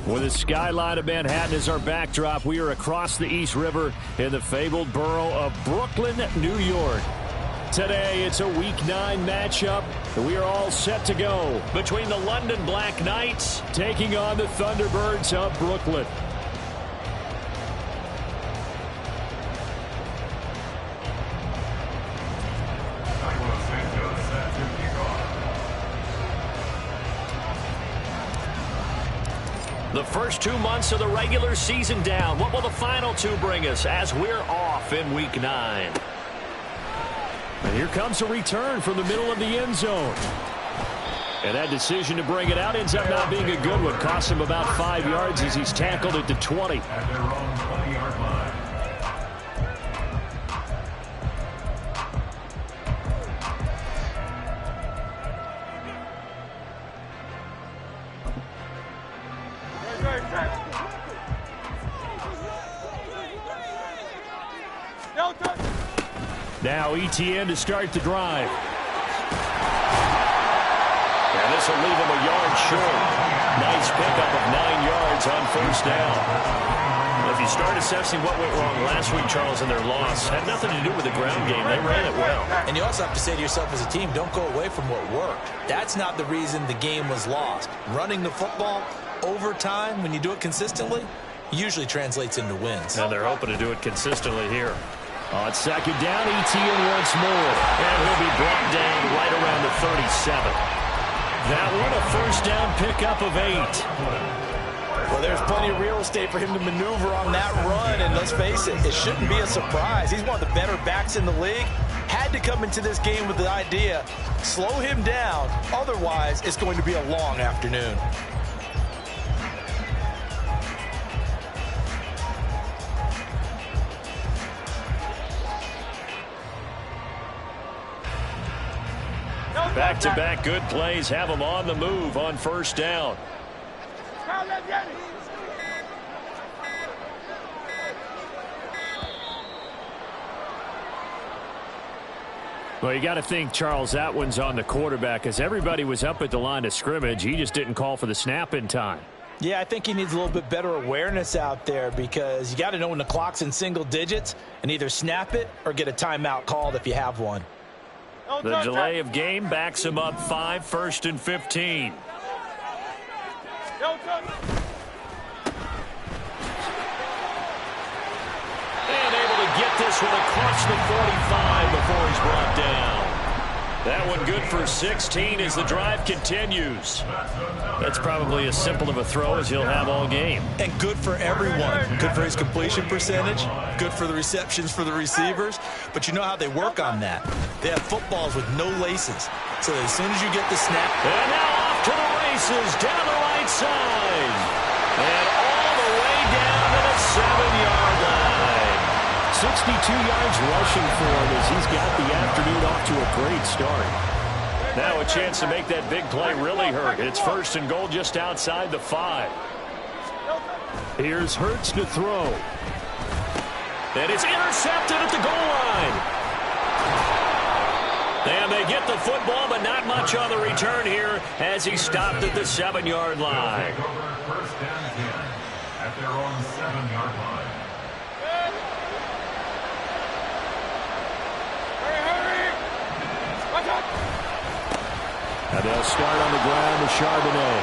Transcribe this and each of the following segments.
With the skyline of Manhattan as our backdrop, we are across the East River in the fabled borough of Brooklyn, New York. Today, it's a Week 9 matchup, and we are all set to go between the London Black Knights taking on the Thunderbirds of Brooklyn. The first 2 months of the regular season down. What will the final 2 bring us as we're off in Week 9? And here comes a return from the middle of the end zone. And that decision to bring it out ends up not being a good one. Cost him about 5 yards as he's tackled at the 20. At their own 20-yard line. Now ETN to start the drive. And this will leave him a yard short. Nice pickup of 9 yards on first down. If you start assessing what went wrong last week, Charles, in their loss, had nothing to do with the ground game. They ran it well. And you also have to say to yourself as a team, don't go away from what worked. That's not the reason the game was lost. Running the football over time, when you do it consistently, usually translates into wins. And they're hoping to do it consistently here. On second down, ETN once more. And he'll be brought down right around the 37. That one, a first down pickup of 8. Well, there's plenty of real estate for him to maneuver on that run. And let's face it, it shouldn't be a surprise. He's one of the better backs in the league. Had to come into this game with the idea, slow him down. Otherwise, it's going to be a long afternoon. Back-to-back good plays have him on the move on first down. Well, you got to think, Charles, that one's on the quarterback as everybody was up at the line of scrimmage. He just didn't call for the snap in time. Yeah, I think he needs a little bit better awareness out there because you got to know when the clock's in single digits and either snap it or get a timeout called if you have one. The delay of game backs him up 5, 1st and 15. And able to get this one across the 45 before he's brought down. That one good for 16 as the drive continues. That's probably as simple of a throw as he'll have all game. And good for everyone. Good for his completion percentage. Good for the receptions for the receivers. But you know how they work on that. They have footballs with no laces. So as soon as you get the snap. And now off to the races down the right side. And all the way down to the 7-yard line. 62 yards rushing for him as he's got the afternoon off to a great start. Now a chance to make that big play really hurt. It's 1st and goal just outside the 5. Here's Hurts to throw. And it's intercepted at the goal line. And they get the football, but not much on the return here as he stopped at the 7-yard line. First down 10 at their own 7-yard line. And they'll start on the ground with Charbonnet.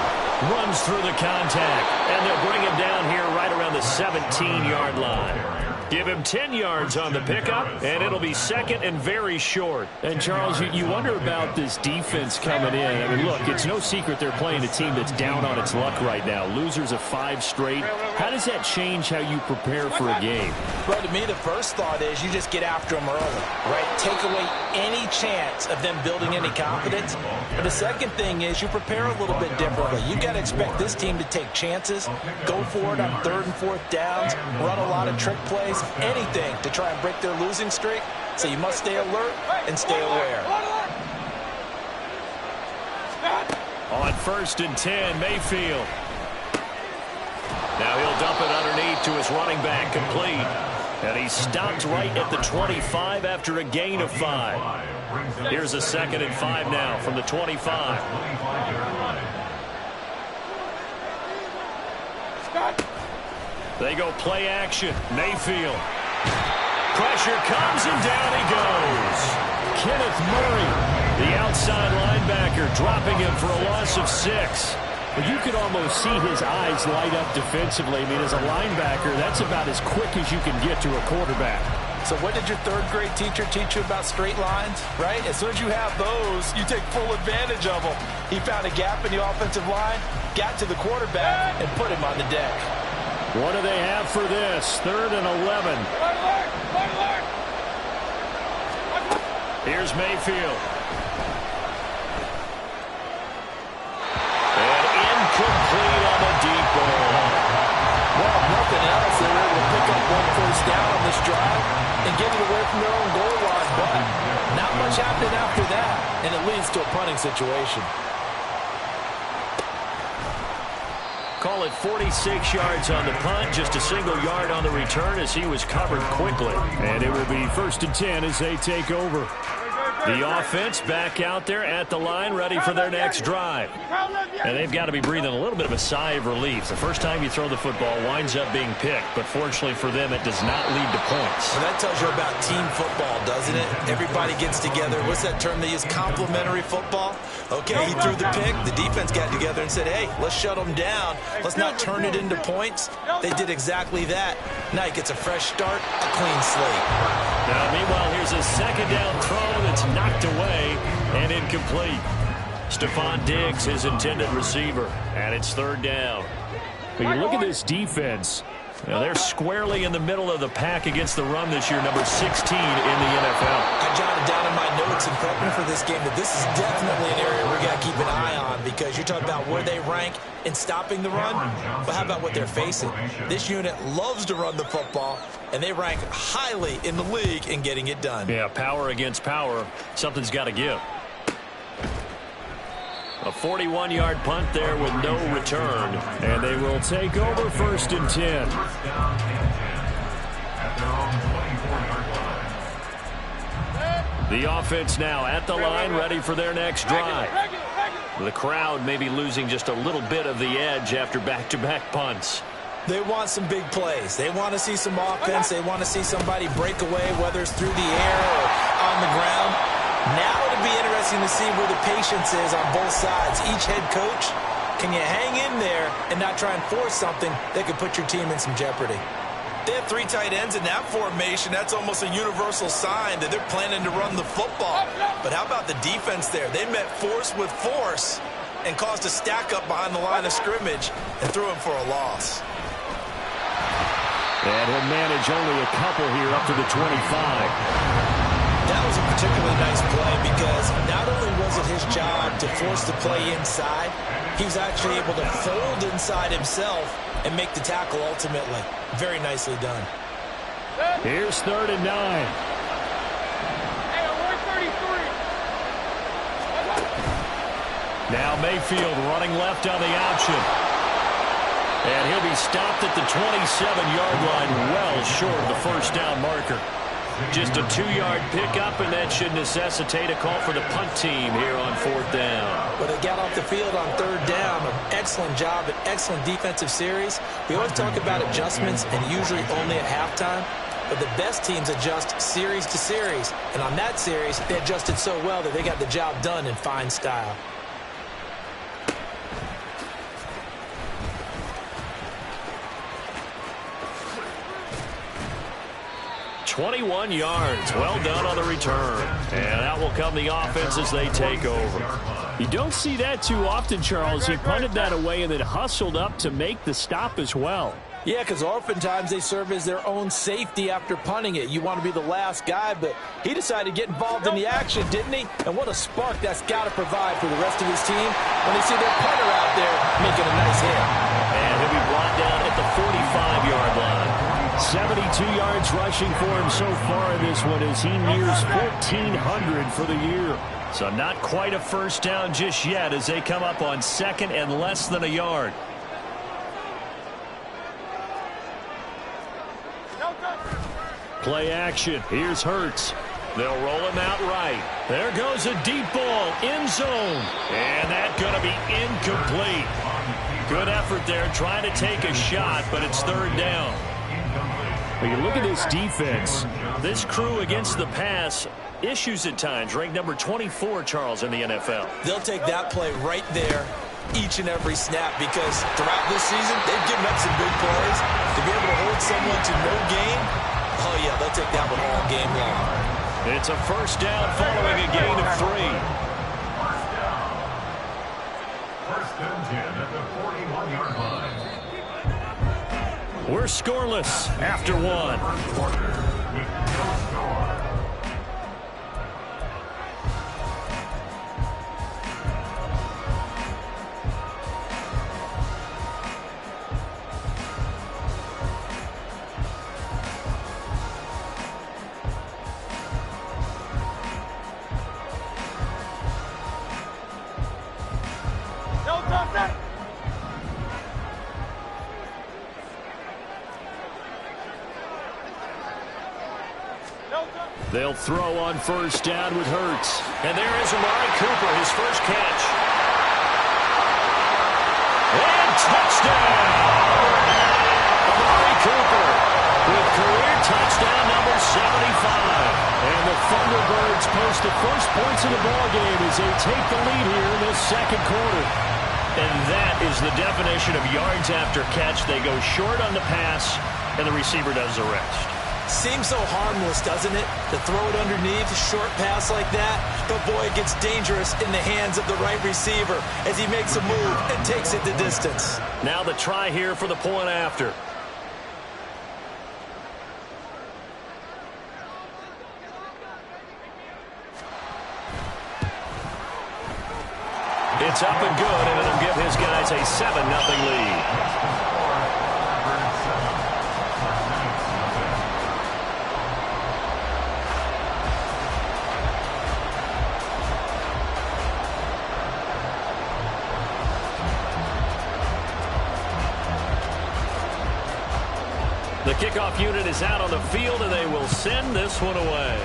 Runs through the contact. And they'll bring him down here right around the 17-yard line. Give him 10 yards on the pickup, and it'll be 2nd and very short. And, Charles, you wonder about this defense coming in. I mean, look, it's no secret they're playing a team that's down on its luck right now. Losers of 5 straight. How does that change how you prepare for a game? Well, to me, the first thought is you just get after them early, right? Take away any chance of them building any confidence. But the second thing is you prepare a little bit differently. You've got to expect this team to take chances, go for it on 3rd and 4th downs, run a lot of trick plays, anything to try and break their losing streak. So you must stay alert and stay aware. On 1st and 10, Mayfield. Now he'll dump it underneath to his running back, complete. And he stopped right at the 25 after a gain of 5. Here's a 2nd and 5 now from the 25. They go play action. Mayfield. Pressure comes, and down he goes. Kenneth Murray, the outside linebacker, dropping him for a loss of 6. Well, you could almost see his eyes light up defensively. I mean, as a linebacker, that's about as quick as you can get to a quarterback. So what did your third-grade teacher teach you about straight lines, right? As soon as you have those, you take full advantage of them. He found a gap in the offensive line, got to the quarterback, and put him on the deck. What do they have for this? 3rd and 11. Here's Mayfield. And incomplete on the deep ball. Well, if nothing else, they were able to pick up 1 first down on this drive and get it away from their own goal line. But not much happened after that, and it leads to a punting situation. Call it 46 yards on the punt, just a single yard on the return as he was covered quickly. And it will be 1st and 10 as they take over. The offense back out there at the line, ready for their next drive. And they've got to be breathing a little bit of a sigh of relief. The first time you throw the football winds up being picked, but fortunately for them, it does not lead to points. Well, that tells you about team football, doesn't it? Everybody gets together. What's that term they use? Complementary football? Okay, he threw the pick. The defense got together and said, hey, let's shut them down. Let's not turn it into points. They did exactly that. Now he gets a fresh start, a clean slate. Now, meanwhile, here's a 2nd down throw that's knocked away and incomplete. Stephon Diggs, his intended receiver, and it's 3rd down. But you look at this defense. You know, they're squarely in the middle of the pack against the run this year, number 16 in the NFL. I jotted down in my notes in prepping for this game that this is definitely an area we got to keep an eye on, because you're talking about where they rank in stopping the run. But how about what they're facing? This unit loves to run the football, and they rank highly in the league in getting it done. Yeah, power against power. Something's got to give. A 41-yard punt there with no return. And they will take over 1st and 10. The offense now at the line, ready for their next drive. The crowd may be losing just a little bit of the edge after back-to-back punts. They want some big plays. They want to see some offense. They want to see somebody break away, whether it's through the air or on the ground. Now it'll be interesting to see where the patience is on both sides. Each head coach, can you hang in there and not try and force something that could put your team in some jeopardy? They have 3 tight ends in that formation. That's almost a universal sign that they're planning to run the football. But how about the defense there? They met force with force and caused a stack up behind the line of scrimmage and threw him for a loss. And he'll manage only a couple here up to the 25. That was a particularly nice play because not only was it his job to force the play inside, he was actually able to fold inside himself and make the tackle ultimately. Very nicely done. Here's 3rd and 9. Now Mayfield running left on the option. And he'll be stopped at the 27-yard line, well short of the 1st down marker. Just a 2-yard pickup, and that should necessitate a call for the punt team here on 4th down. But they got off the field on 3rd down. An excellent job, an excellent defensive series. We always talk about adjustments, and usually only at halftime. But the best teams adjust series to series. And on that series, they adjusted so well that they got the job done in fine style. 21 yards. Well done on the return. And out will come the offense as they take over. You don't see that too often, Charles. He punted that away and then hustled up to make the stop as well. Yeah, because oftentimes they serve as their own safety after punting it. You want to be the last guy, but he decided to get involved in the action, didn't he? And what a spark that's got to provide for the rest of his team when they see their punter out there making a nice hit. And he'll be brought down at the 45-yard line. 72 yards rushing for him so far in this one as he nears 1,400 for the year. So not quite a first down just yet as they come up on 2nd and less than a yard. Play action. Here's Hurts. They'll roll him out right. There goes a deep ball. End zone. And that's going to be incomplete. Good effort there, trying to take a shot, but it's third down. When you look at this defense, this crew against the pass, issues at times, ranked number 24, Charles, in the NFL. They'll take that play right there each and every snap because throughout this season, they've given up some big plays. To be able to hold someone to no gain, oh yeah, they'll take that one all game long. It's a first down following a gain of 3. First and 10 at the 41-yard line. We're scoreless after one. Quarter with no score. They'll throw on first down with Hurts. And there is Amari Cooper, his first catch. And touchdown! Amari Cooper with career touchdown number 75. And the Thunderbirds post the first points of the ballgame as they take the lead here in this second quarter. And that is the definition of yards after catch. They go short on the pass, and the receiver does the rest. Seems so harmless, doesn't it? To throw it underneath, a short pass like that. But boy, it gets dangerous in the hands of the right receiver as he makes a move and takes it the distance. Now the try here for the point after. It's up and good, and it'll give his guys a 7-0 lead. The kickoff unit is out on the field, and they will send this one away.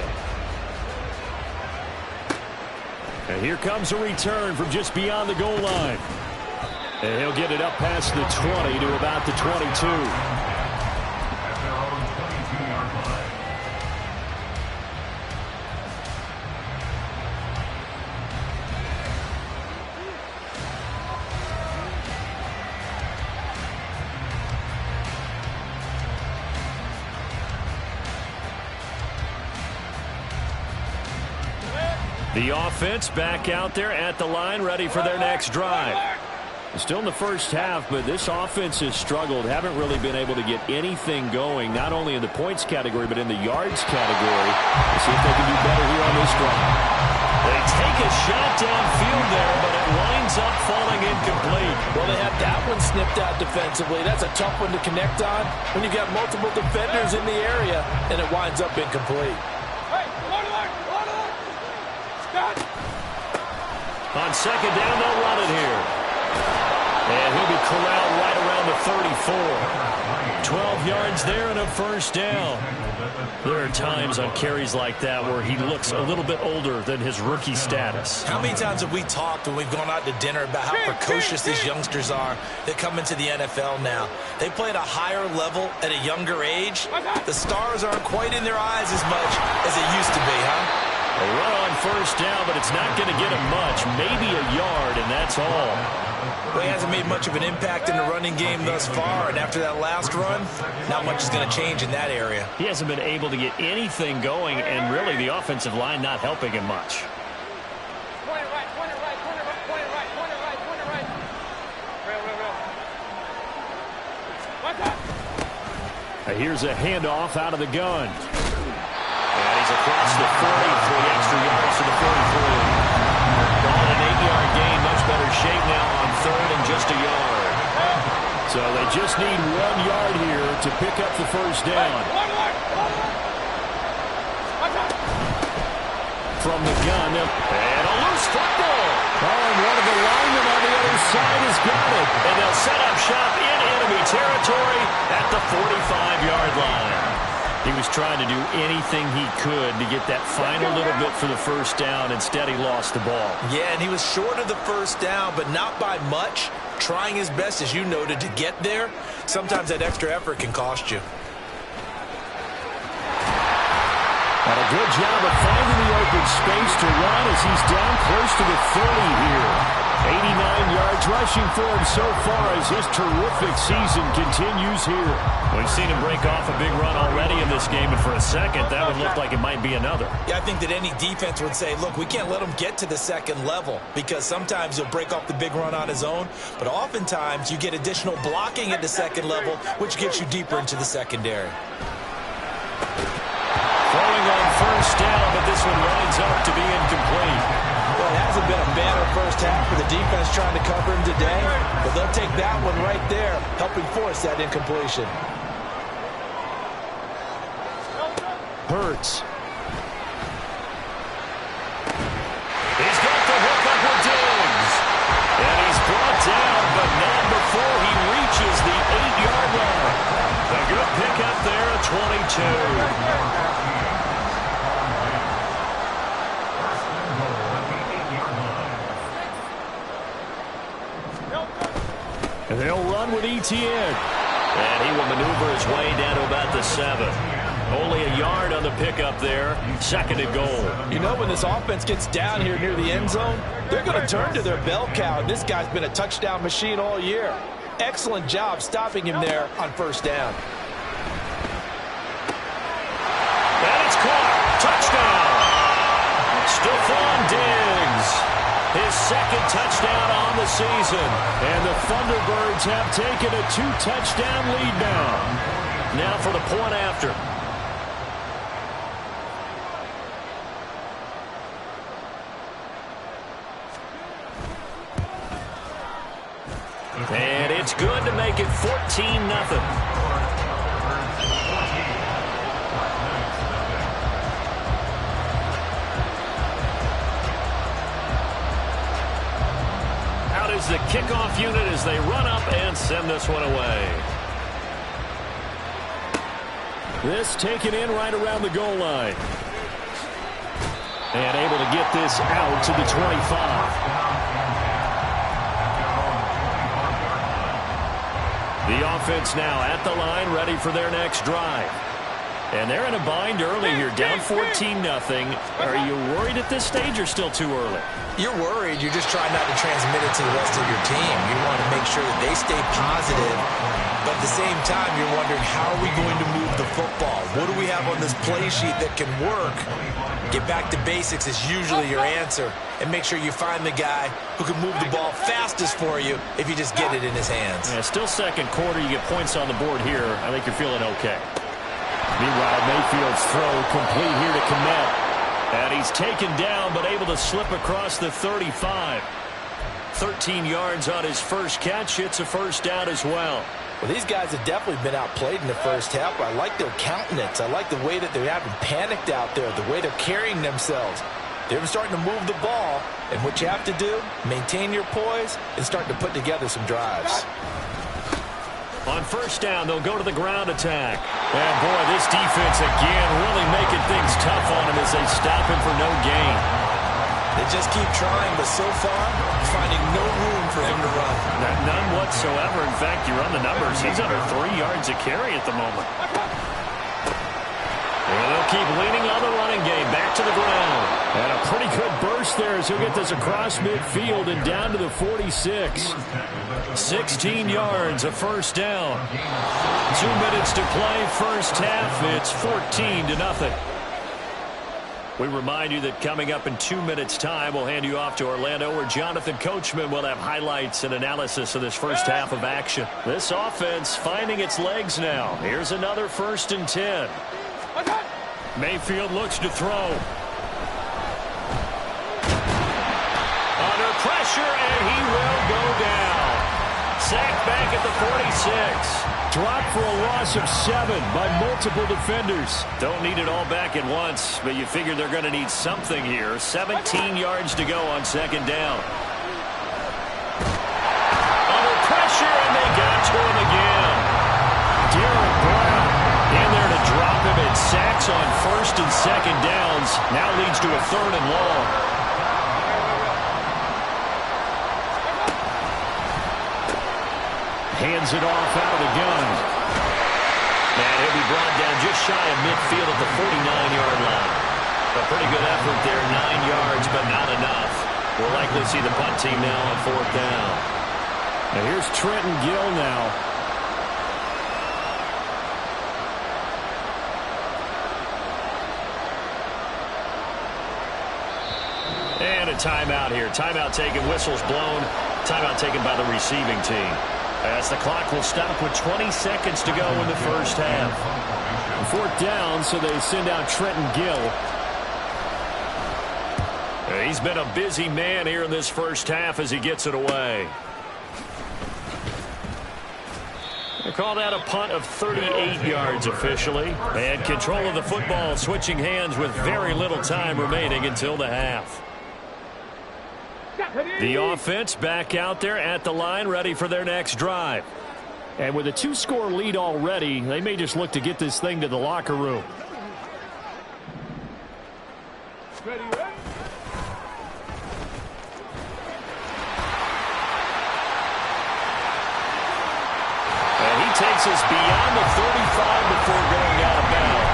And here comes a return from just beyond the goal line. And he'll get it up past the 20 to about the 22. At their own 22-yard line. The offense back out there at the line, ready for their next drive. Still in the first half, but this offense has struggled. Haven't really been able to get anything going, not only in the points category, but in the yards category. Let's see if they can do better here on this drive. They take a shot downfield there, but it winds up falling incomplete. Well, they have that one snipped out defensively. That's a tough one to connect on when you've got multiple defenders in the area, and it winds up incomplete. On second down, they'll run it here. And he'll be corralled right around the 34. 12 yards there and a first down. There are times on carries like that where he looks a little bit older than his rookie status. How many times have we talked when we've gone out to dinner about how precocious these youngsters are that come into the NFL now? They play at a higher level at a younger age. The stars aren't quite in their eyes as much as it used to be, huh? A run on first down, but it's not going to get him much. Maybe a yard, and that's all. Well, he hasn't made much of an impact in the running game thus far, and after that last run, not much is going to change in that area. He hasn't been able to get anything going, and really the offensive line not helping him much. Here's a handoff out of the gun. And he's across the 40 for the extra yards to the 43. Ball an 8-yard gain, much better shape now on third and just a yard. So they just need 1 yard here to pick up the first down. From the gun, and a loose football. Oh, and one of the linemen on the other side has got it. And they'll set up shop in enemy territory at the 45-yard line. He was trying to do anything he could to get that final little bit for the first down. Instead, he lost the ball. Yeah, and he was short of the first down, but not by much. trying his best, as you noted, to get there. Sometimes that extra effort can cost you. And a good job of finding the open space to run as he's down close to the 30 here. 89 yards rushing for him so far as his terrific season continues here. We've seen him break off a big run already in this game, and for a second, that would look like it might be another. Yeah, I think that any defense would say, look, we can't let him get to the second level, because sometimes he'll break off the big run on his own, but oftentimes you get additional blocking at the second level, which gets you deeper into the secondary. Throwing on first down, but this one winds up to be incomplete. Well, it hasn't been a banner first half for the defense trying to cover him today, but they'll take that one right there, helping force that incompletion. Hurts. He's got the hook up with Diggs. And he's brought down, but not before he reaches the 8-yard line. A good pickup there at 22. And they'll run with ETN. And he will maneuver his way down to about the 7. Only a yard on the pickup there. Second and goal. You know, when this offense gets down here near the end zone, they're going to turn to their bell cow. This guy's been a touchdown machine all year. Excellent job stopping him there on first down. And it's caught. Touchdown. Stephon Diggs. His second touchdown on the season. And the Thunderbirds have taken a 2-touchdown lead now. Now for the point after. And it's good to make it 14-0. The kickoff unit as they run up and send this one away. This taken in right around the goal line. And able to get this out to the 25. The offense now at the line, ready for their next drive. And they're in a bind early here, down 14-0. Are you worried at this stage or still too early? You're worried. You're just trying not to transmit it to the rest of your team. You want to make sure that they stay positive. But at the same time, you're wondering, how are we going to move the football? What do we have on this play sheet that can work? Get back to basics is usually your answer. And make sure you find the guy who can move the ball fastest for you if you just get it in his hands. Yeah, still second quarter. You get points on the board here. I think you're feeling okay. Meanwhile, Mayfield's throw complete here to Kmet. And he's taken down, but able to slip across the 35. 13 yards on his first catch. It's a first down as well. Well, these guys have definitely been outplayed in the first half. I like their countenance. I like the way that they haven't panicked out there, the way they're carrying themselves. They're starting to move the ball, and what you have to do, maintain your poise and start to put together some drives. On first down, they'll go to the ground attack. And, boy, this defense again really making things tough on him as they stop him for no gain. They just keep trying, but so far, finding no room for him to run. None whatsoever. In fact, you run the numbers. He's under 3 yards a carry at the moment. And they'll keep leaning on the running game. Back to the ground. And a pretty good burst there as he'll get this across midfield and down to the 46. 16 yards, a first down. 2 minutes to play, first half. It's 14-0. We remind you that coming up in 2 minutes' time, we'll hand you off to Orlando, where Jonathan Coachman will have highlights and analysis of this first half of action. This offense finding its legs now. Here's another 1st and 10. Mayfield looks to throw. Under pressure, and he will go down. Sacked back at the 46. Dropped for a loss of 7 by multiple defenders. Don't need it all back at once, but you figure they're going to need something here. 17 yards to go on second down. Under pressure, and they got to him again. Derek Brown in there to drop him, and sacks on first and second downs. Now leads to a 3rd and long. Hands it off out of the gun. And he'll be brought down just shy of midfield at the 49-yard line. A pretty good effort there, 9 yards, but not enough. We'll likely see the punt team now on 4th down. Now here's Trenton Gill now. And a timeout here. Timeout taken, whistles blown. Timeout taken by the receiving team. As the clock will stop with 20 seconds to go in the first half. 4th down, so they send out Trenton Gill. He's been a busy man here in this first half as he gets it away. They call that a punt of 38 yards officially. And control of the football switching hands with very little time remaining until the half. The offense back out there at the line, ready for their next drive. And with a 2-score lead already, they may just look to get this thing to the locker room. And he takes us beyond the 35 before going out of bounds.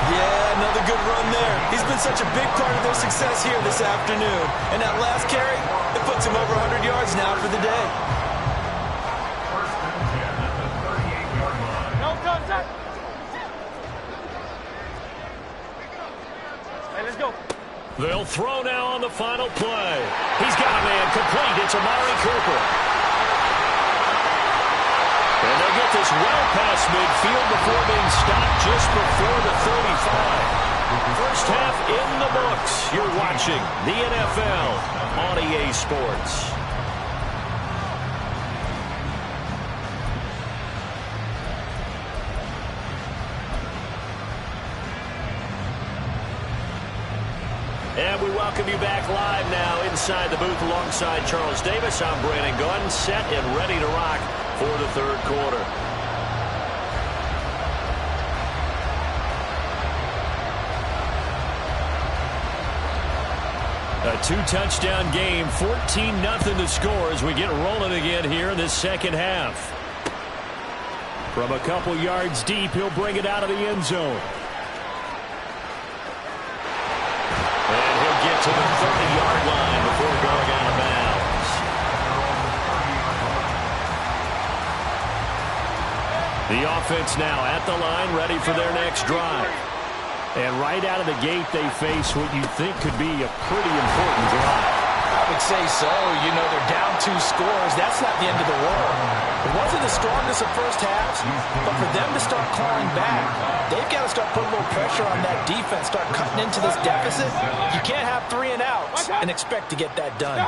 Yeah, another good run there. He's been such a big part of their success here this afternoon. And that last carry, it puts him over 100 yards now for the day. No contact. Hey, let's go. They'll throw now on the final play. He's got a man complete. It's Amari Cooper. And they'll get this well past midfield before being stopped just before the 35. First half in the books. You're watching the NFL on EA Sports. And we welcome you back live now inside the booth alongside Charles Davis. I'm Brandon Gunn, set and ready to rock for the third quarter. A 2-touchdown game, 14-0 to score as we get rolling again here in this second half. From a couple yards deep, he'll bring it out of the end zone. And he'll get to the 30-yard line before going out of bounds. The offense now at the line, ready for their next drive. And right out of the gate, they face what you think could be a pretty important drive. I would say so. You know, they're down 2 scores. That's not the end of the world. It wasn't the strongest of first halves, but for them to start clawing back, they've got to start putting a little pressure on that defense, start cutting into this deficit. You can't have 3 and outs and expect to get that done.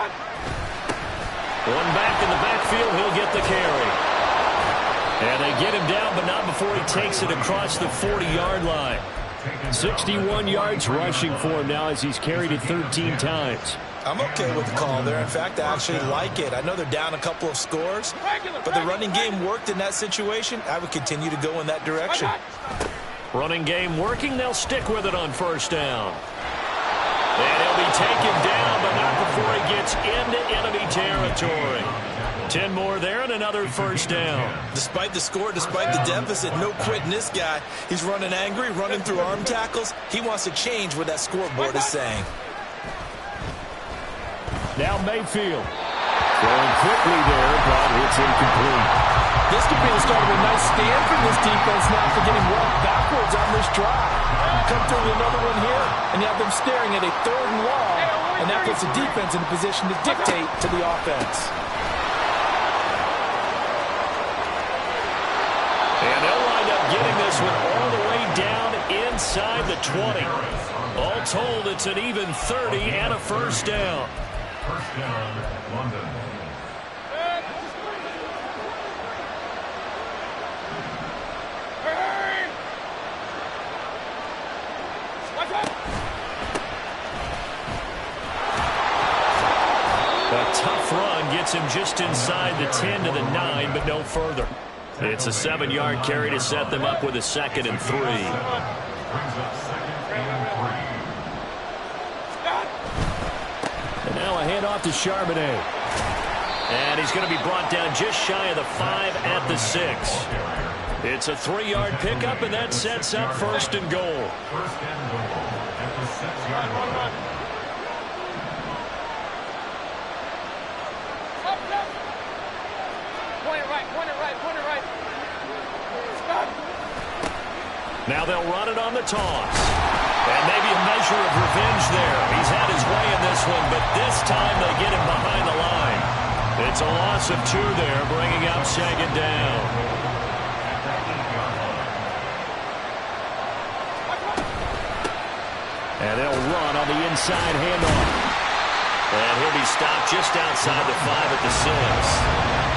One back in the backfield, he'll get the carry. And they get him down, but not before he takes it across the 40-yard line. 61 yards rushing for him now as he's carried it 13 times. I'm okay with the call there. In fact, I actually like it. I know they're down a couple of scores, but the running game worked in that situation. I would continue to go in that direction. Running game working. They'll stick with it on first down. And he'll be taken down, but not before he gets into enemy territory. 10 more there and another first down. Despite the score, despite the deficit, no quitting this guy. He's running angry, running through arm tackles. He wants to change what that scoreboard is saying. Now Mayfield. Throwing quickly there, but it's incomplete. This could be the start of a nice stand from this defense now for getting walked backwards on this drive. Come through with another one here, and you have them staring at a 3rd and long, and that puts the defense in a position to dictate to the offense. And they'll wind up getting this one all the way down inside the 20. All told, it's an even 30 and a first down. First down, London. A tough run gets him just inside the 10 to the 9, but no further. It's a 7-yard carry to set them up with a 2nd and 3. Brings up 2nd and 3. And now a handoff to Charbonnet. And he's going to be brought down just shy of the 5 at the 6. It's a 3-yard pickup, and that sets up 1st and goal. 1st and goal at the 6-yard line. Now they'll run it on the toss. And maybe a measure of revenge there. He's had his way in this one, but this time they get him behind the line. It's a loss of 2 there, bringing up 2nd down. And they'll run on the inside handoff. And he'll be stopped just outside the 5 at the 6.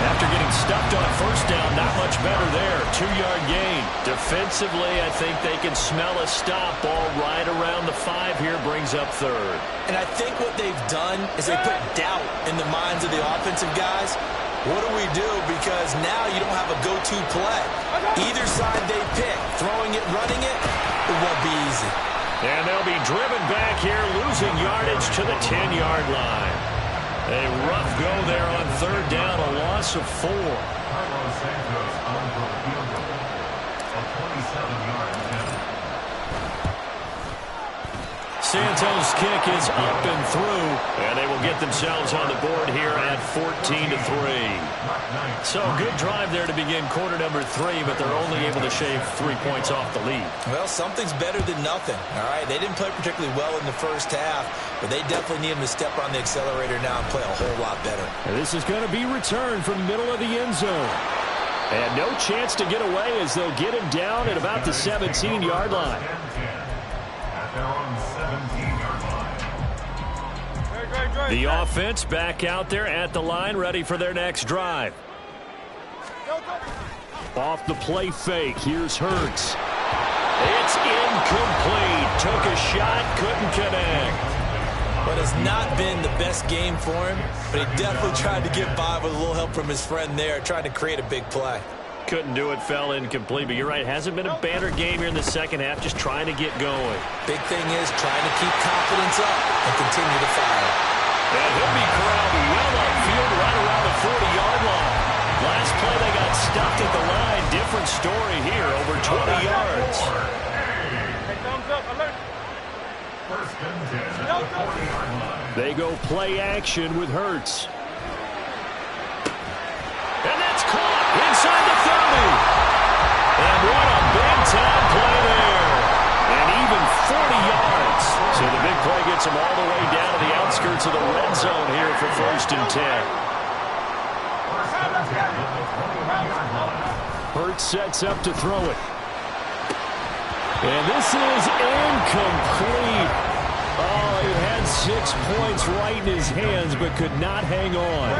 After getting stuffed on 1st down, not much better there. 2-yard gain. Defensively, I think they can smell a stop. Ball right around the 5 here, brings up 3rd. And I think what they've done is they put doubt in the minds of the offensive guys. What do we do? Because now you don't have a go-to play. Either side they pick, throwing it, running it, it won't be easy. And they'll be driven back here, losing yardage to the 10-yard line. A rough go there on 3rd down, a loss of 4. Carlos Santos on for the field goal. A 27-yard attempt. Santos' kick is up and through, and they will get themselves on the board here at 14-3. So good drive there to begin quarter number 3, but they're only able to shave 3 points off the lead. Well, something's better than nothing. All right, they didn't play particularly well in the 1st half, but they definitely need them to step on the accelerator now and play a whole lot better. And this is going to be returned from the middle of the end zone. And no chance to get away as they'll get him down at about the 17-yard line. At their own 17-yard line. The offense back out there at the line, ready for their next drive. Off the play fake, here's Hurts. It's incomplete. Took a shot, couldn't connect. But it's not been the best game for him, but he definitely tried to get by with a little help from his friend there, trying to create a big play. Couldn't do it, fell incomplete, but you're right, hasn't been a banner game here in the 2nd half, just trying to get going. Big thing is trying to keep confidence up and continue to fire. And he'll be corralled well upfield right around the 40-yard line. Last play they got stuffed at the line. Different story here, over 20 yards. First and 10 at the 40-yard line. They go play action with Hurts. And that's caught inside the 30. And what a big-time play there. And even 40 yards. So the big play gets them all the way down to the outskirts of the red zone here for 1st and 10. First and 10 at the 21-yard line. Hurts sets up to throw it. And this is incomplete. Oh, he had 6 points right in his hands, but could not hang on.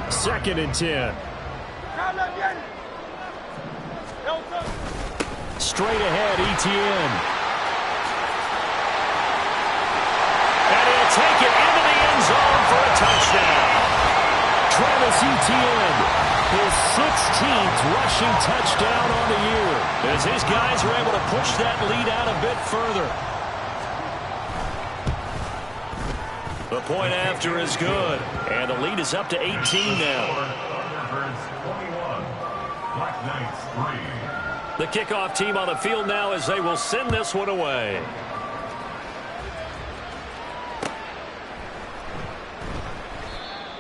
2nd and 10. Straight ahead, Etienne. And he'll take it into the end zone for a touchdown. Travis Etienne, his 16th rushing touchdown on the year, as his guys are able to push that lead out a bit further. The point after is good, and the lead is up to 18 now. Thunderbirds 21, Black Knights 3. The kickoff team on the field now as they will send this one away.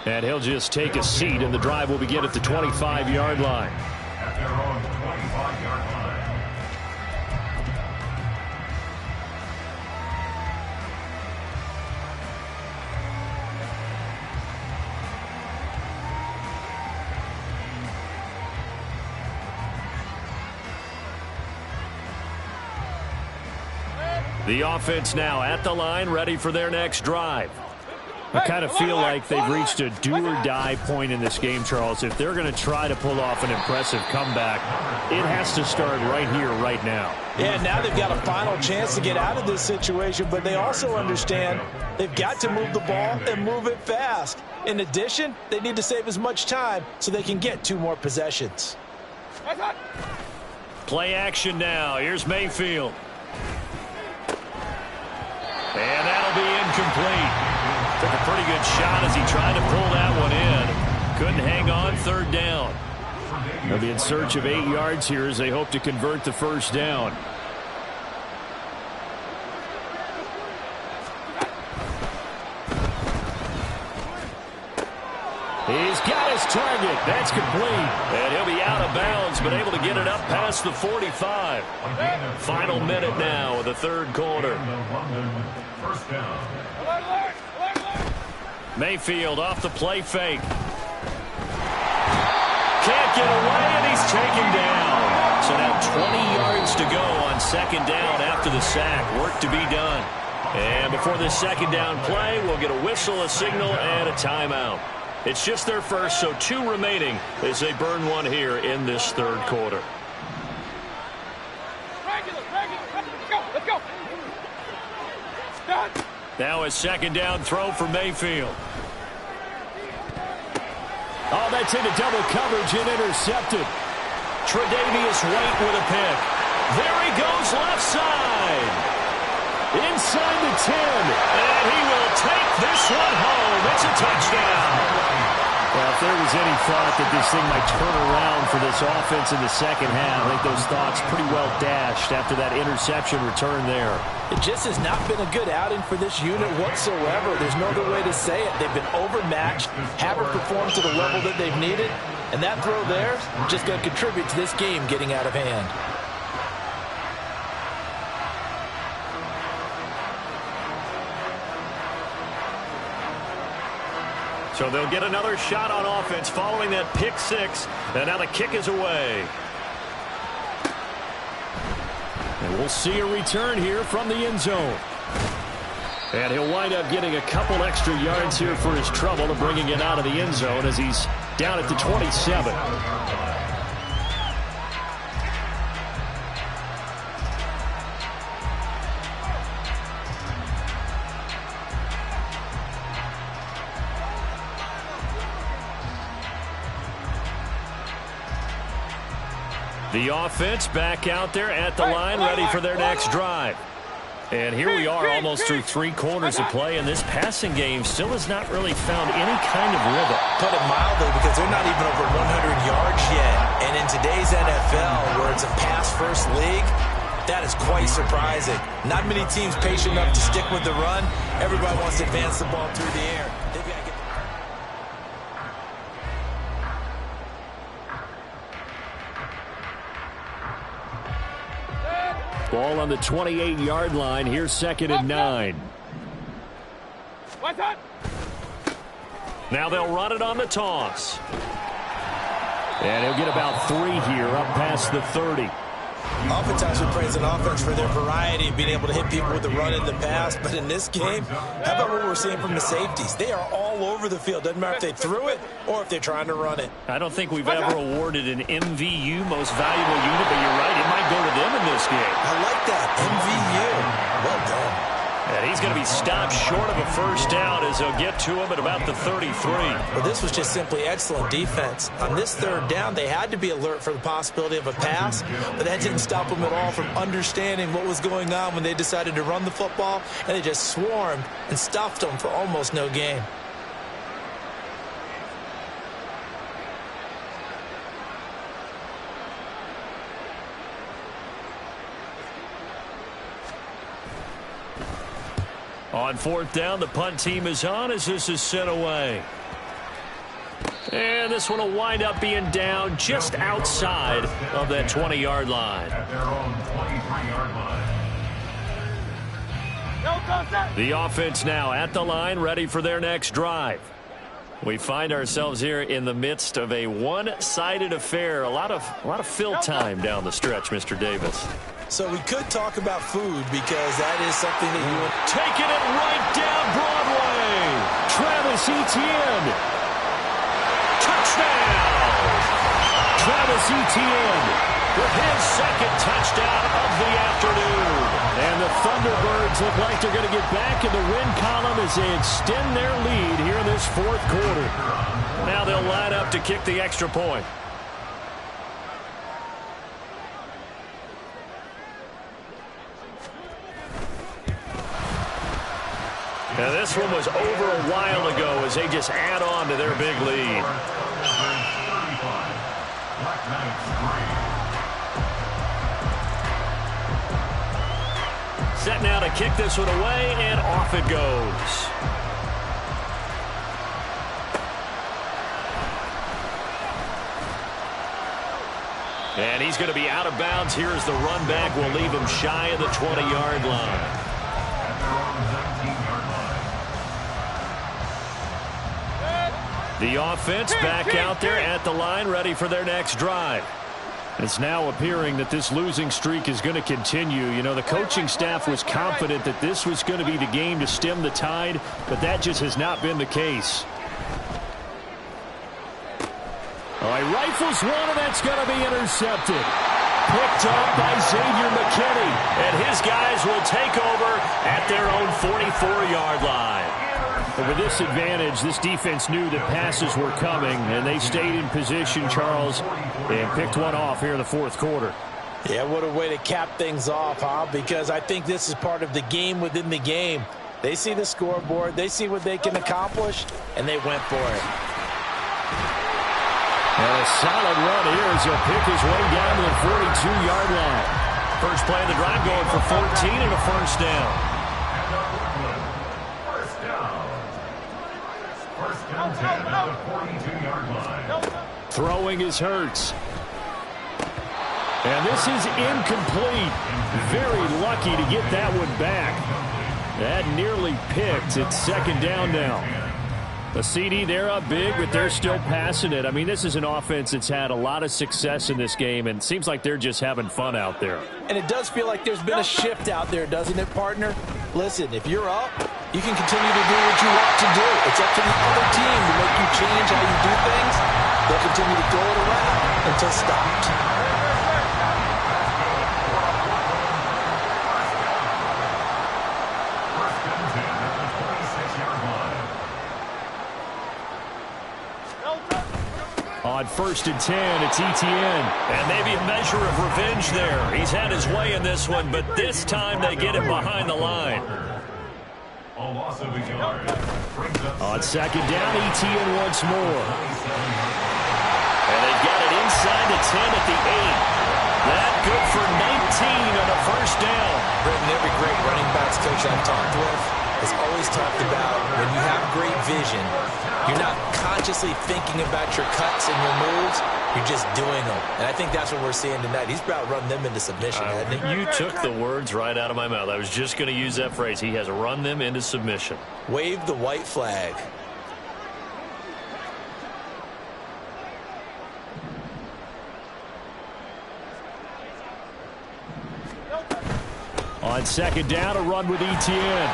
And he'll just take a seat, and the drive will begin at the 25-yard line. At their own 25-yard line. The offense now at the line, ready for their next drive. I kind of feel like they've reached a do-or-die point in this game, Charles. If they're going to try to pull off an impressive comeback, it has to start right here, right now. Yeah, now they've got a final chance to get out of this situation, but they also understand they've got to move the ball and move it fast. In addition, they need to save as much time so they can get 2 more possessions. Play action now. Here's Mayfield. And that'll be incomplete. Took a pretty good shot as he tried to pull that one in. Couldn't hang on, third down. They'll be in search of 8 yards here as they hope to convert the first down. He's got his target. That's complete. And he'll be out of bounds, but able to get it up past the 45. Final minute now of the third quarter. First down. Mayfield off the play fake. Can't get away, and he's taken down. So now 20 yards to go on second down after the sack. Work to be done. And before this second down play, we'll get a whistle, a signal, and a timeout. It's just their first, so 2 remaining as they burn one here in this third quarter. Let's go. Done. Now a second down throw for Mayfield. Oh, that's into double coverage and intercepted. Tre'Davious White with a pick. There he goes left side. Inside the 10. And he will take this one home. It's a touchdown. Well, if there was any thought that this thing might turn around for this offense in the second half, I think those thoughts pretty well dashed after that interception return there. It just has not been a good outing for this unit whatsoever. There's no other way to say it. They've been overmatched, haven't performed to the level that they've needed, and that throw there is just going to contribute to this game getting out of hand. So they'll get another shot on offense following that pick six. And now the kick is away. And we'll see a return here from the end zone. And he'll wind up getting a couple extra yards here for his trouble of bringing it out of the end zone as he's down at the 27. The offense back out there at the line, ready for their next drive. And here we are almost through 3 quarters of play, and this passing game still has not really found any kind of rhythm. Put it mildly, because they're not even over 100 yards yet. And in today's NFL, where it's a pass-first league, that is quite surprising. Not many teams patient enough to stick with the run. Everybody wants to advance the ball through the air. They've got to get... Ball on the 28-yard line. Here's 2nd and 9. Now they'll run it on the toss. And he'll get about 3 here up past the 30. Oftentimes we praise an offense for their variety, being able to hit people with the run and the pass. But in this game, how about what we're seeing from the safeties? They are all over the field. Doesn't matter if they threw it or if they're trying to run it. I don't think we've ever awarded an MVU, most valuable unit, but you're right, it might go to them in this game. I like that, MVU. Well done. And he's going to be stopped short of a first down as they'll get to him at about the 33. Well, this was just simply excellent defense. On this third down, they had to be alert for the possibility of a pass, but that didn't stop them at all from understanding what was going on when they decided to run the football, and they just swarmed and stuffed them for almost no gain. On 4th down, the punt team is on as this is sent away. And this one will wind up being down just outside of that 20-yard line. At their own 23-yard line. The offense now at the line, ready for their next drive. We find ourselves here in the midst of a one-sided affair. A lot of fill time down the stretch, Mr. Davis. So we could talk about food, because that is something that you... Taking it right down Broadway. Travis Etienne. Touchdown. Travis Etienne with his 2nd touchdown of the afternoon. And the Thunderbirds look like they're going to get back in the win column as they extend their lead here in this 4th quarter. Now they'll line up to kick the extra point. Now this one was over a while ago as they just add on to their big lead. Set now to kick this one away, and off it goes. And he's going to be out of bounds here as the run back will leave him shy of the 20-yard line. The offense back out there at the line, ready for their next drive. It's now appearing that this losing streak is going to continue. You know, the coaching staff was confident that this was going to be the game to stem the tide, but that just has not been the case. All right, rifles one, and that's going to be intercepted. Picked up by Xavier McKinney, and his guys will take over at their own 44-yard line. But with this advantage, this defense knew that passes were coming, and they stayed in position, Charles, and picked one off here in the fourth quarter. Yeah, what a way to cap things off, huh? Because I think this is part of the game within the game. They see the scoreboard, they see what they can accomplish, and they went for it. And a solid run here as he'll pick his way down to the 42-yard line. First play of the drive going for 14 and a first down. First down 10 at the 42-yard line. Throwing is Hurts. And this is incomplete. Very lucky to get that one back. That nearly picked. It's second down now. The CD, they're up big, but they're still passing it. I mean, this is an offense that's had a lot of success in this game, and it seems like they're just having fun out there. And it does feel like there's been a shift out there, doesn't it, partner? Listen, if you're up, you can continue to do what you want to do. It's up to the other team to make you change how you do things. They'll continue to throw it around until stopped. On first and 10, it's Etienne. And maybe a measure of revenge there. He's had his way in this one, but this time they get him behind the line. On second down, Etienne once more. And they've got it inside the 10 at the 8. That good for 19 on a first down. Britton, every great running backs coach I've talked with has always talked about when you have great vision, you're not consciously thinking about your cuts and your moves. You're just doing them. And I think that's what we're seeing tonight. He's about run them into submission, hasn't he? You took the words right out of my mouth. I was just going to use that phrase. He has run them into submission. Wave the white flag. On second down, a run with Etienne.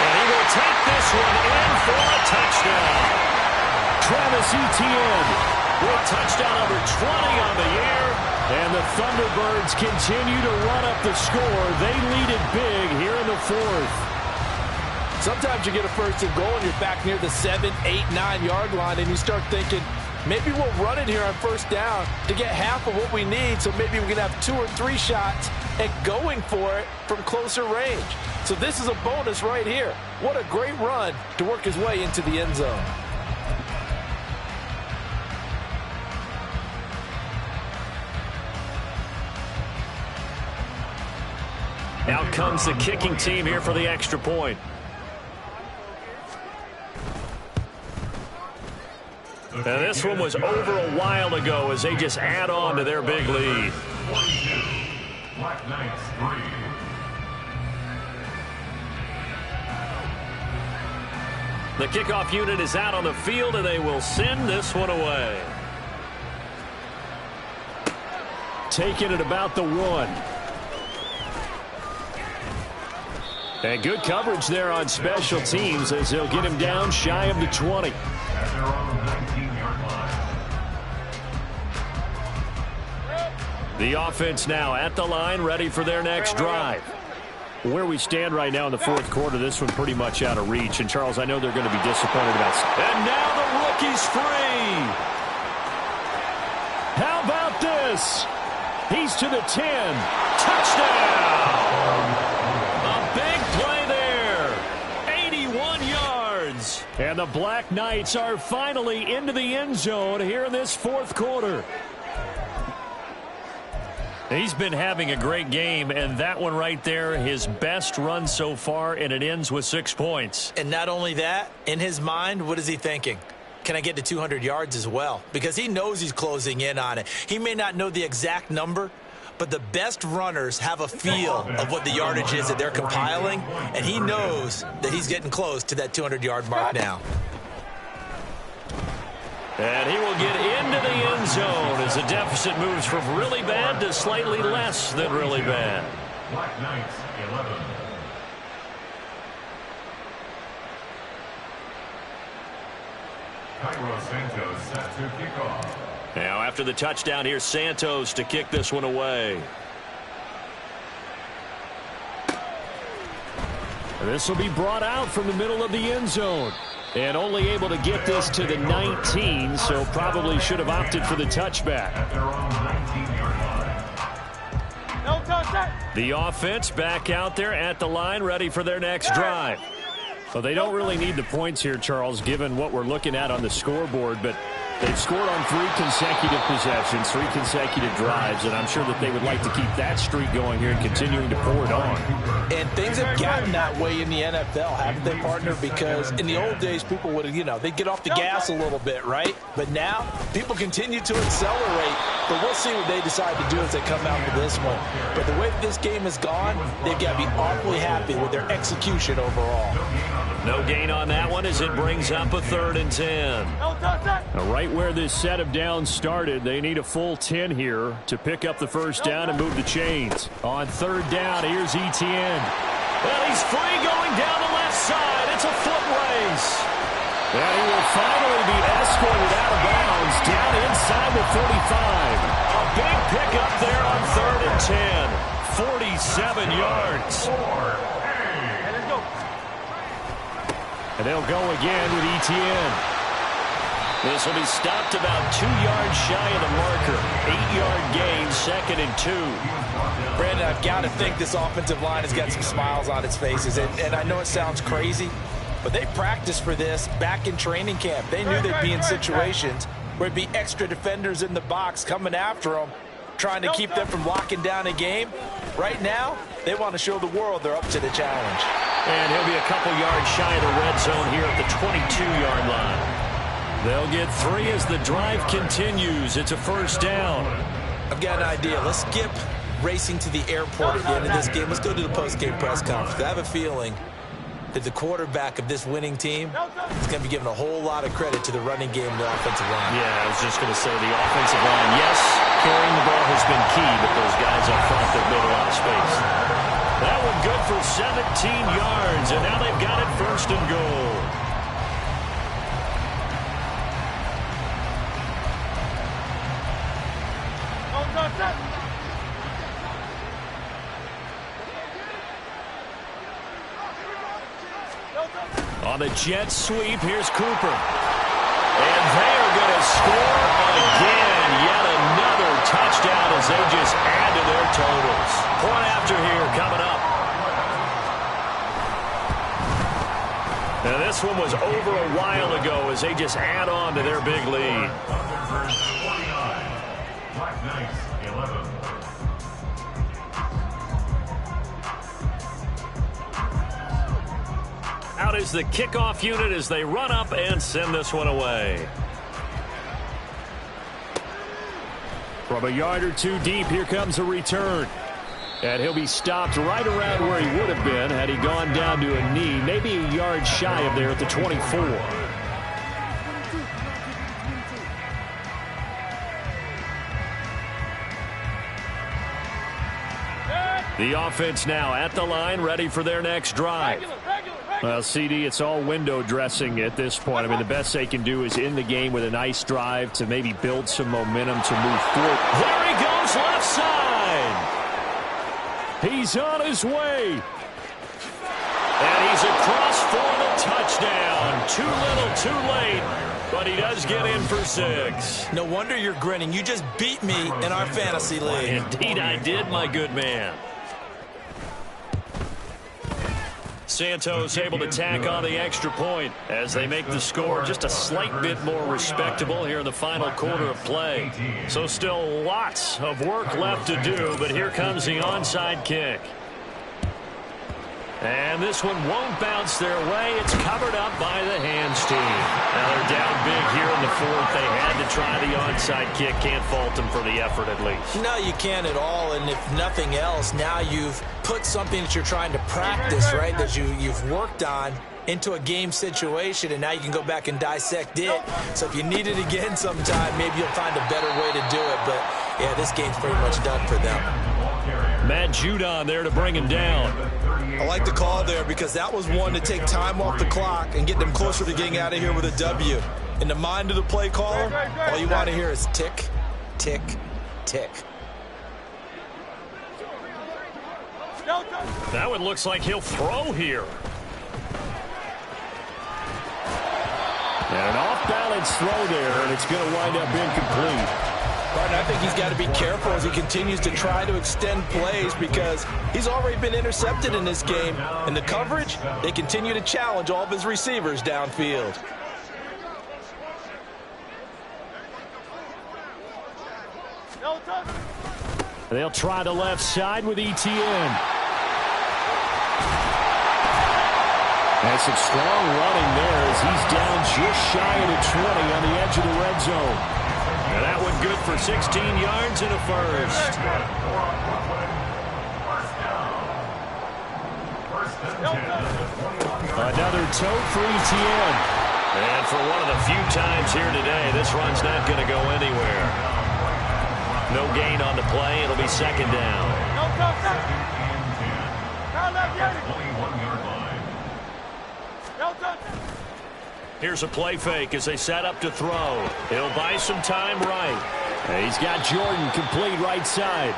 And he will take this one in for a touchdown. Travis Etienne with touchdown number 20 on the year. And the Thunderbirds continue to run up the score. They lead it big here in the fourth. Sometimes you get a first and goal and you're back near the 7, 8, 9-yard line and you start thinking, maybe we'll run it here on first down to get half of what we need, so maybe we can have 2 or 3 shots at going for it from closer range. So this is a bonus right here. What a great run to work his way into the end zone. Out comes the kicking team here for the extra point. And this one was over a while ago as they just add on to their big lead. Black Knights 3. The kickoff unit is out on the field, and they will send this one away. Taking it about the 1. And good coverage there on special teams as they'll get him down shy of the 20. At their own 19-yard line. The offense now at the line, ready for their next drive. Where we stand right now in the fourth quarter, this one pretty much out of reach. And, Charles, I know they're going to be disappointed about it. And now the rookie's free. How about this? He's to the 10. Touchdown! A big play there. 81 yards. And the Black Knights are finally into the end zone here in this fourth quarter. He's been having a great game, and that one right there, his best run so far, and it ends with 6 points. And not only that, in his mind, what is he thinking? Can I get to 200 yards as well? Because he knows he's closing in on it. He may not know the exact number, but the best runners have a feel of what the yardage is that they're compiling, and he knows that he's getting close to that 200-yard mark now. And he will get into the end zone as the deficit moves from really bad to slightly less than really bad. Black Knights, 11. Cairo Santos set to kick off. Now after the touchdown, here's Santos to kick this one away. And this will be brought out from the middle of the end zone. And only able to get this to the 19, so probably should have opted for the touchback. At their own 19-yard line. No touchdown. The offense back out there at the line, ready for their next drive. So they don't really need the points here, Charles, given what we're looking at on the scoreboard, but they've scored on 3 consecutive possessions, 3 consecutive drives, and I'm sure that they would like to keep that streak going here and continuing to pour it on. And things have gotten that way in the NFL, haven't they, partner? Because in the old days, people would, they'd get off the gas a little bit, right? But now, people continue to accelerate. But we'll see what they decide to do as they come out for this one. But the way that this game has gone, they've got to be awfully happy with their execution overall. No gain on that one as it brings up a 3rd and 10. No touchdown. Now, right where this set of downs started, they need a full 10 here to pick up the first down and move the chains. On 3rd down, here's Etienne. Well, he's free going down the left side. It's a foot race. And he will finally be escorted out of bounds down inside the 45. A big pickup there on 3rd and 10. 47 yards. Let's go. And they'll go again with Etienne. This will be stopped about 2 yards shy of the marker. 8-yard gain, 2nd and 2. Brandon, I've got to think this offensive line has got some smiles on its faces. And I know it sounds crazy, but they practiced for this back in training camp. They knew they'd be in situations where it'd be extra defenders in the box coming after them, trying to keep them from locking down a game. Right now, they want to show the world they're up to the challenge. And he'll be a couple yards shy of the red zone here at the 22-yard line. They'll get 3 as the drive continues. It's a 1st down. I've got an idea. Let's skip racing to the airport at the end of this game. Let's go to the post-game press conference. I have a feeling that the quarterback of this winning team is going to be given a whole lot of credit to the running game and the offensive line. Yeah, I was just going to say the offensive line. Yes, carrying the ball has been key, but those guys up front have made a lot of space. That one good for 17 yards, and now they've got it 1st and goal. On the jet sweep, here's Cooper. And they are going to score again. Yet another touchdown as they just add to their totals. Point after here coming up. Now this one was over a while ago as they just add on to their big lead. Black Knights, 11. Out is the kickoff unit as they run up and send this one away. From a yard or 2 deep, here comes a return. And he'll be stopped right around where he would have been had he gone down to a knee, maybe a yard shy of there at the 24. The offense now at the line, ready for their next drive. Well, CD, it's all window dressing at this point. I mean, the best they can do is in the game with a nice drive to maybe build some momentum to move forward. There he goes, left side. He's on his way. And he's across for the touchdown. Too little, too late. But he does get in for 6. No wonder you're grinning. You just beat me in our fantasy league. Indeed I did, my good man. Santos able to tack on the extra point as they make the score just a slight bit more respectable here in the final quarter of play. So still lots of work left to do, but here comes the onside kick. And this one won't bounce their way. It's covered up by the hands team. Now they're down big here in the fourth. They had to try the onside kick. Can't fault them for the effort at least. No, you can't at all. And if nothing else, now you've put something that you're trying to practice, right, that you've worked on into a game situation, and now you can go back and dissect it. So if you need it again sometime, maybe you'll find a better way to do it. But, yeah, this game's pretty much done for them. Matt Judon there to bring him down. I like the call there because that was one to take time off the clock and get them closer to getting out of here with a W. In the mind of the play caller, all you want to hear is tick, tick, tick. That one looks like he'll throw here. And an off-balance throw there, and it's going to wind up incomplete. Martin, I think he's got to be careful as he continues to try to extend plays because he's already been intercepted in this game. And the coverage, they continue to challenge all of his receivers downfield. They'll try the left side with ETN. And some strong running there as he's down just shy of the 20 on the edge of the red zone. And that one good for 16 yards and a first. Another tote for ETN. And for one of the few times here today, this run's not going to go anywhere. No gain on the play. It'll be second down. Here's a play fake as they set up to throw. He'll buy some time right. And he's got Jordan complete right side.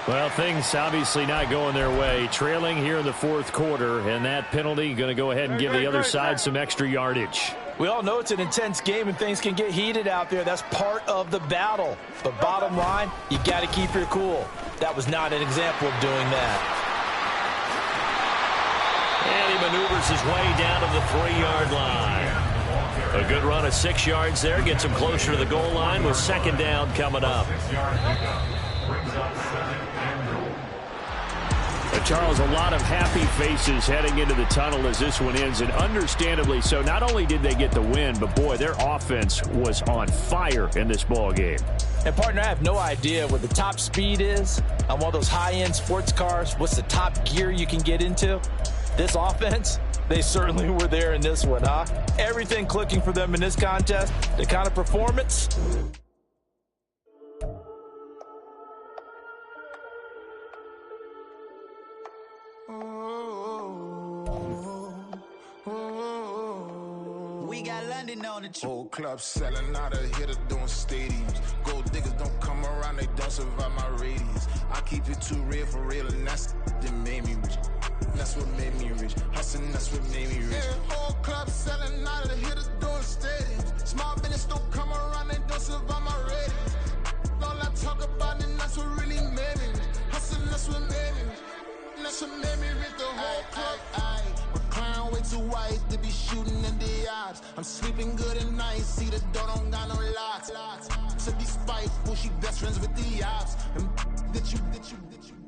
Well, things obviously not going their way. Trailing here in the fourth quarter, and that penalty going to go ahead and give the other side some extra yardage. We all know it's an intense game and things can get heated out there. That's part of the battle. But bottom line, you got to keep your cool. That was not an example of doing that. And he maneuvers his way down to the 3-yard line. A good run of 6 yards there. Gets him closer to the goal line with second down coming up. Charles, a lot of happy faces heading into the tunnel as this one ends, and understandably so. Not only did they get the win, but boy, their offense was on fire in this ball game. And partner, I have no idea what the top speed is on one of those high-end sports cars. What's the top gear you can get into? This offense, they certainly were there in this one, huh? Everything clicking for them in this contest, the kind of performance. We got London on the whole club selling out of hitter doing stadiums. Gold diggers don't come around, they don't survive my radius. I keep it too real for real, and that's that made me rich. That's what made me rich. Hustling, that's what made me rich. Yeah, whole club selling out of the hitters doing stadiums. Small business don't come around, they don't survive my radius. All I talk about, and that's what really made me rich. Hustling, that's what made me rich. That's what made me rich. The whole club. My crown way too white to be shooting in the odds. I'm sleeping good at night, see the door don't got no locks. To be spiteful, she best friends with the ops. And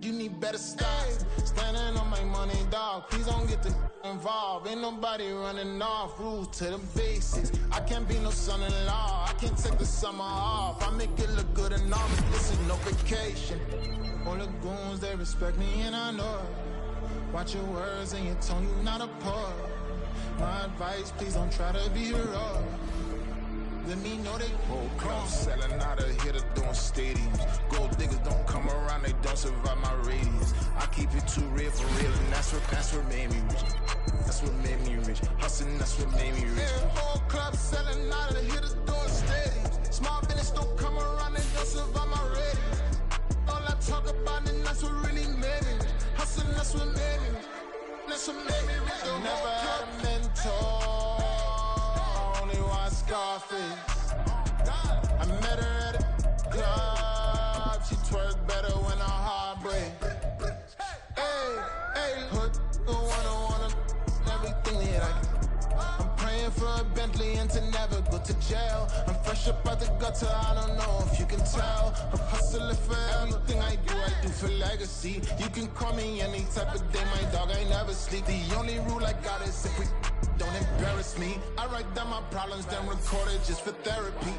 you need better stops. Standing on my money, dog. Please don't get the involved. Ain't nobody running off. Rules to the basics. I can't be no son-in-law. I can't take the summer off. I make it look good and all, but this is no vacation. All the goons, they respect me and I know it. Watch your words and your tone, you not a part. My advice, please don't try to be heroic. Let me know they whole club selling out of hitter doing stadiums. Gold diggers don't come around, they don't survive my radius. I keep it too real for real, and that's what made me rich. That's what made me rich. Hustling, that's what made me rich. Yeah, whole club selling out of the hitters doing stadiums. Small business don't come around, they don't survive my radius. All I talk about, and that's what really made me rich. Hustling, that's what made me rich. That's what made me rich. I never had a mentor. Only one Scarface. I met her at a club. She twerk better when her heart breaks. Hey, hey. jail. I'm fresh up out the gutter, I don't know if you can tell. I'm hustling for everything I do for legacy. You can call me any type of day, my dog, I never sleep. The only rule I got is if we don't embarrass me. I write down my problems, then record it just for therapy.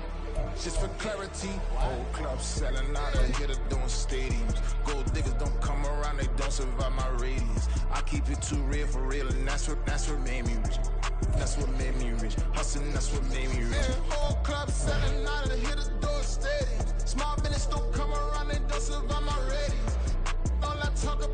Just for clarity, whole club selling out of here to doing stadiums. Gold diggers don't come around, they don't survive my radius. I keep it too real for real, and that's what made me rich. That's what made me rich. Hustling, that's what made me rich. Whole club selling out of here to doing stadiums. Small business don't come around, they don't survive my radius. All I talk about